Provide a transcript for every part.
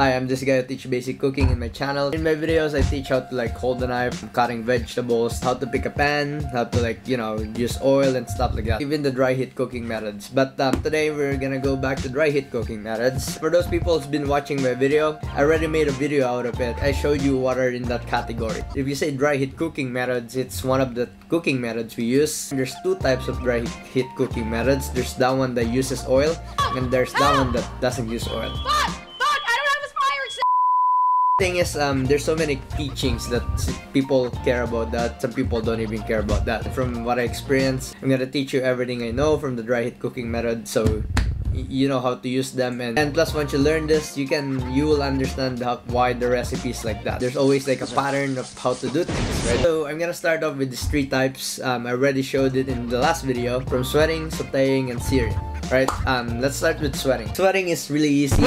Hi, I'm this guy who teach basic cooking in my channel. In my videos, I teach how to like hold a knife, cutting vegetables, how to pick a pan, how to like, use oil and stuff like that. Even the dry heat cooking methods. But today we're gonna go back to dry heat cooking methods. For those people who's been watching my video, I already made a video out of it. I showed you what are in that category. If you say dry heat cooking methods, it's one of the cooking methods we use. There's two types of dry heat cooking methods. There's that one that uses oil, and there's that one that doesn't use oil. Thing is, there's so many teachings that people care about that. Some people don't even care about that. From what I experienced, I'm gonna teach you everything I know from the dry heat cooking method, so you know how to use them. And plus, once you learn this, you will understand why the recipe is like that. There's always like a pattern of how to do things, right? So I'm gonna start off with these three types. I already showed it in the last video, from sweating, sauteing, and searing. Right, let's start with sweating. Sweating is really easy.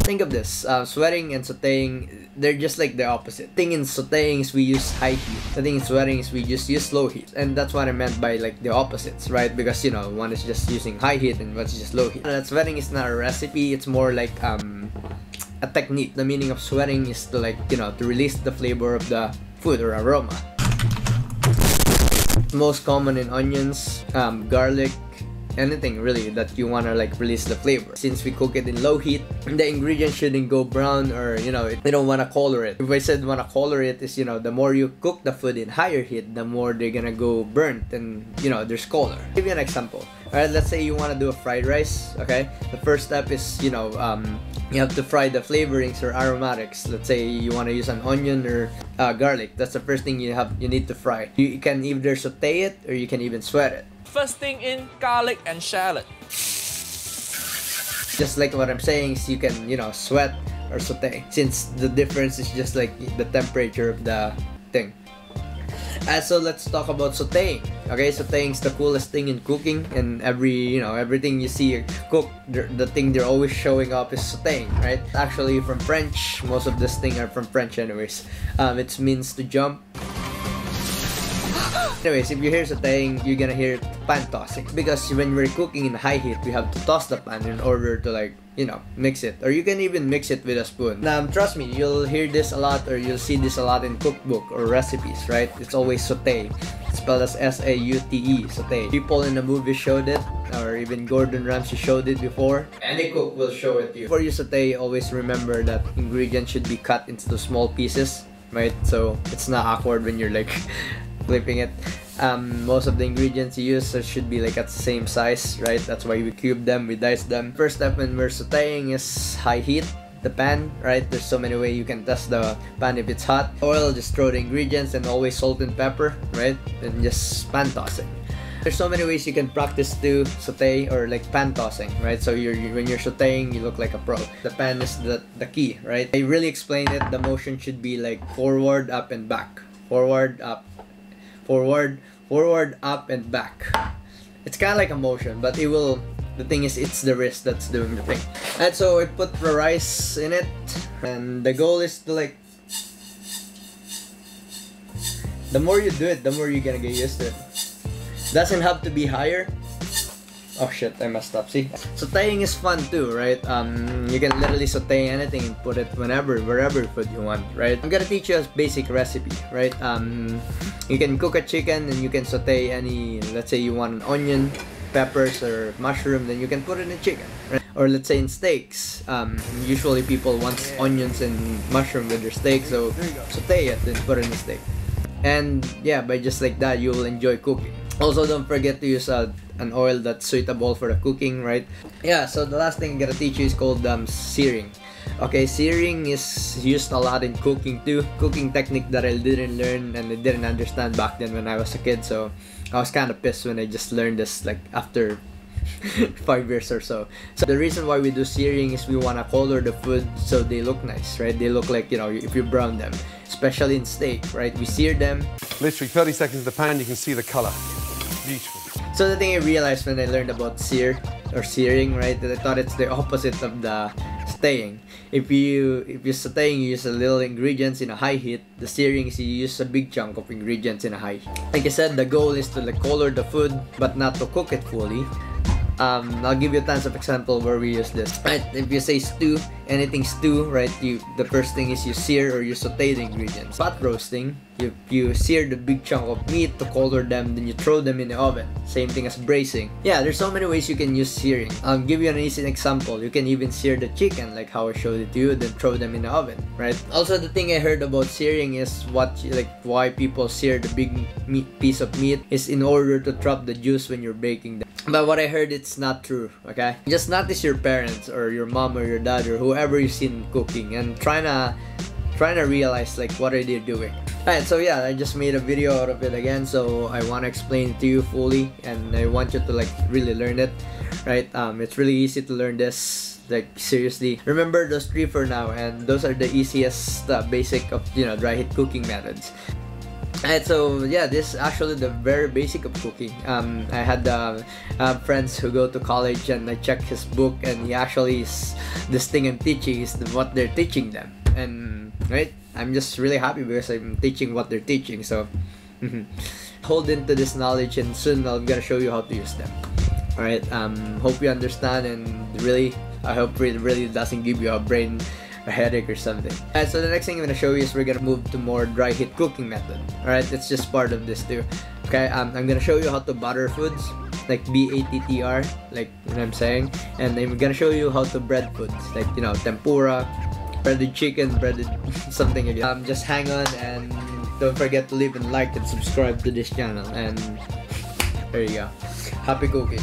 Think of this, sweating and sauteing, they're just like the opposite. The thing in sauteing is we use high heat. The thing in sweating is we just use low heat. And that's what I meant by like the opposites, right? Because one is just using high heat and one's just low heat. Sweating is not a recipe, it's more like a technique. The meaning of sweating is to like, to release the flavor of the food or aroma. Most common in onions, garlic, anything really that you want to like release the flavor. Since we cook it in low heat, the ingredients shouldn't go brown or they don't want to color it. If I said want to color it is the more you cook the food in higher heat, the more they're gonna go burnt and there's color. I'll give you an example. Alright, let's say you want to do a fried rice. Okay, the first step is you have to fry the flavorings or aromatics. Let's say you want to use an onion or garlic. That's the first thing you need to fry. You can either saute it or you can even sweat it. First thing in, garlic and shallot. Just like what I'm saying is you can sweat or saute, since the difference is just like the temperature of the thing. So let's talk about sauteing. Okay, sauteing is the coolest thing in cooking, and everything you see cook, the thing they're always showing up is sauteing, right? Actually from French, most of this thing are from French anyways. It means to jump. Anyways, if you hear sauteing, you're gonna hear pan tossing, because when we're cooking in high heat, we have to toss the pan in order to like mix it, or you can even mix it with a spoon. Trust me, you'll hear this a lot, or you'll see this a lot in cookbook or recipes, right? It's always saute, spelled as S-A-U-T-E, saute. People in the movie showed it, or even Gordon Ramsay showed it before. Any cook will show it to you. Before you saute, always remember that ingredients should be cut into small pieces, right? So it's not awkward when you're like flipping it. Most of the ingredients you use should be like at the same size, right? That's why we cube them, we dice them. First step when we're sauteing is high heat the pan, right? There's so many ways you can test the pan if it's hot. Oil, just throw the ingredients, and always salt and pepper, right? And just pan tossing. There's so many ways you can practice to saute or like pan tossing, right? So when you're sauteing, you look like a pro. The pan is the key, right? I really explained it. The motion should be like forward, up, and back. Forward, up, forward, up, and back. It's kind of like a motion, but the thing is, it's the wrist that's doing the thing. And so I put the rice in it, and the goal is to like, the more you do it, the more you're gonna get used to it. Doesn't have to be higher. Oh shit, I messed up, see? Sauteing is fun too, right? You can literally saute anything and put it wherever food you want, right? I'm gonna teach you a basic recipe, right? You can cook a chicken and you can saute any, let's say you want an onion, peppers, or mushroom, then you can put it in chicken, right? Or let's say in steaks, usually people want onions and mushroom with their steak, so saute it and put it in the steak. And yeah, by just like that, you will enjoy cooking. Also, don't forget to use an oil that's suitable for the cooking, right? Yeah, so the last thing I'm gonna teach you is called searing. Okay, searing is used a lot in cooking too. Cooking technique that I didn't learn and I didn't understand back then when I was a kid, so I was kind of pissed when I just learned this like after 5 years or so. So the reason why we do searing is we want to color the food so they look nice, right? They look like, if you brown them, especially in steak, right? We sear them. Literally 30 seconds in the pan, you can see the color. Beautiful. So the thing I realized when I learned about sear or searing, right, that I thought it's the opposite of the sauteing. If you're sauteing, you use a little ingredients in a high heat. The searing is you use a big chunk of ingredients in a high heat. Like I said, the goal is to like color the food, but not to cook it fully. I'll give you tons of example where we use this. Right, if you say stew, anything stew, right, the first thing is you sear or you saute the ingredients. Pot roasting, you sear the big chunk of meat to color them, then you throw them in the oven. Same thing as braising. Yeah, there's so many ways you can use searing. I'll give you an easy example. You can even sear the chicken like how I showed it to you, then throw them in the oven, right? Also, the thing I heard about searing is why people sear the big piece of meat is in order to trap the juice when you're baking them. But what I heard, it's not true, okay? Just notice your parents or your mom or your dad or whoever you've seen cooking and trying to realize like what are they doing. Alright, so yeah, I just made a video out of it again, so I want to explain it to you fully and I want you to like really learn it, right? It's really easy to learn this, like seriously. Remember those 3 for now, and those are the easiest basic of, you know, dry heat cooking methods. Alright, so yeah, this is actually the very basic of cooking. I had friends who go to college and I checked his book, and he actually this thing I'm teaching is what they're teaching them, and right, I'm just really happy because I'm teaching what they're teaching. So hold into this knowledge, and soon I'm gonna show you how to use them. Alright, hope you understand, and really I hope it really doesn't give you a headache or something. Alright, so the next thing I'm gonna show you is we're gonna move to more dry heat cooking method. Alright, it's just part of this too. Okay, I'm gonna show you how to butter foods, like BATTR, like what I'm saying, and I'm gonna show you how to bread foods, like, you know, tempura, breaded chicken, breaded something again. Just hang on and don't forget to leave a like and subscribe to this channel, and there you go. Happy cooking.